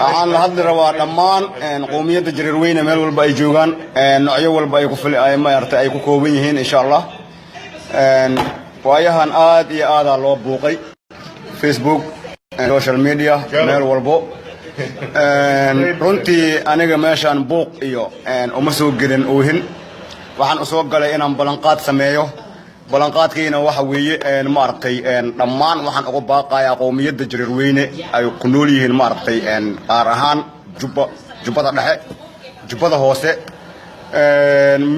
waxaan la hadli rabaa dhammaan qowmiyadda jareer weyne meel walba ay joogaan noocyo walba ay ku ay maartay ay ku kooban yihiin insha Allah waayahan aad iyo aad loo buuqay Facebook social media meel walbo runtii aniga meeshan buuq iyo uma soo gelin oohin waxaan u soo galay inaan balanqaad sameeyo balanqaadkiina waxa weeye maartay dhammaan waxaan uga baaqayaa qowmiyadda jareer weyne ay ku nool yihiin maartay qaar ahaan jubbada dhexe jubbada hoose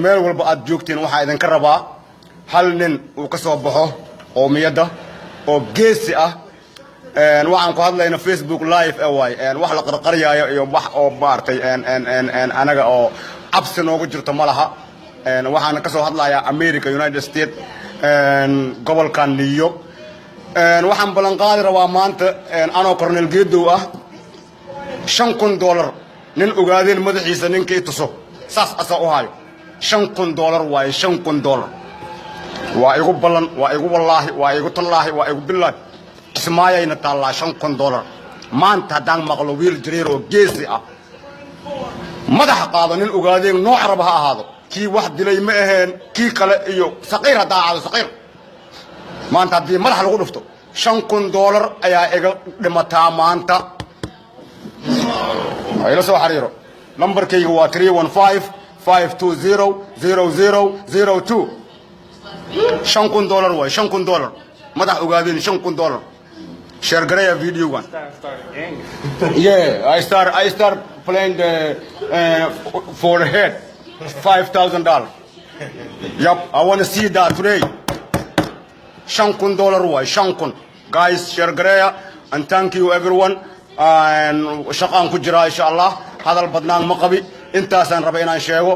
meel walba aad joogtiin waxa idin ka rabaa hal nin uu ka soo baxo qowmiyadda oo geesi ah waxaan ku hadlayna Facebook live way wax la qarqariyaayo iyo wax oo maartay anaga oo absi noogu jirto malaha waxaan ka soo hadlayaa America United States gobolkan New York waxaan balan qaadi rabaa maanta anoo Colonel Geedow ah $5,000 nin ogaadeen madaxiisa ninkii tuso saas asa u hayo $5,000 way $5,000 waa igu balan waa igu wallahi waa igu tallaahi waa igu billaah ismaayayna taala $5,000 maanta hadaan maqlo wiil jareer oo geesi ah madax qaado nin ogaadeen nooc raba ha ahaado kii wax dilay ma ahayn kii kale iyo saqiir hadaa aado saqiir maanta hadii madax lagu dhufto $5,000 ayaa iga dhimataa maanta ayla soo xariiro numberkaygu waa 315 520 0002 $5,000 way $5,000 madax ogaadeen $5,000 share garaya video one yeah I start playing the for the head $5,000 yep I want to see that today $5,000 way $5,000 guys share garaya and thank you everyone and shaqaan ku jira insha Allah hadal badnaan ma qabi intaasan rabay inaan sheego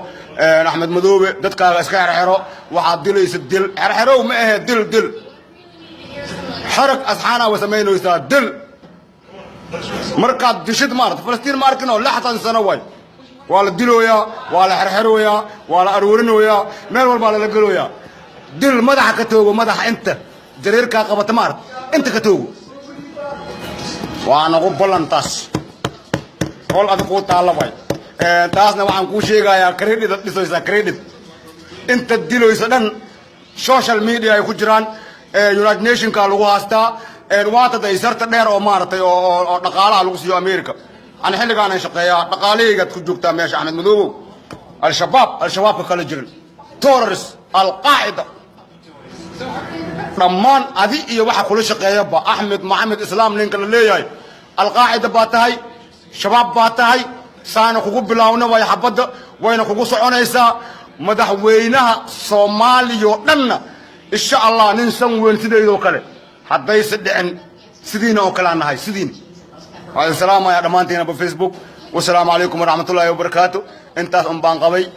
Axmed Madoobe dadkaaga iska xirxiro waxa dilaysa dil xirxirow ma aha dil حرك أصحابنا وسمينه يساد دل مركز دشت مارت فلسطين ماركنا ولا حتى سنوي ولا دلويا ولا حرحرويا ولا أرورنويا مين ولا لقلويا دل مدح كتوه مدح أنت جرير كاقبة مارت أنت كتوه وأنا قبلن تاس قول أدقوا تعالى باي تاسنا وعن كوشي يا كريدت لسه كريدت أنت دلو يسدن سوشيال ميديا يخجران United Nations ka lagu haastaa waata daysarta dheer oo maartay oo dhaqaalaha lagu siiyo America aan xilligan shaqeeya dhaqaalihiga ku joogta meesha Axmed Madoobe al-shabaab ka kala jirin terrorist al-qaa'ida dhammaan adi iyo waxa kula shaqeeya ba Axmed Maxamed Islaam ninka la leeyahay al-qaa'ida baa tahay shabaab baa tahay saana kugu bilaawna way xabada wayna kugu soconaysaa madaxweynaha Soomaaliya dhanna إن شاء الله ننسون وينتدي ذو كله حتى يصدقن سدين أو كلام هاي سدين السلام يا رمانتين أبو فيسبوك والسلام عليكم ورحمة الله وبركاته أنت أم بانقوي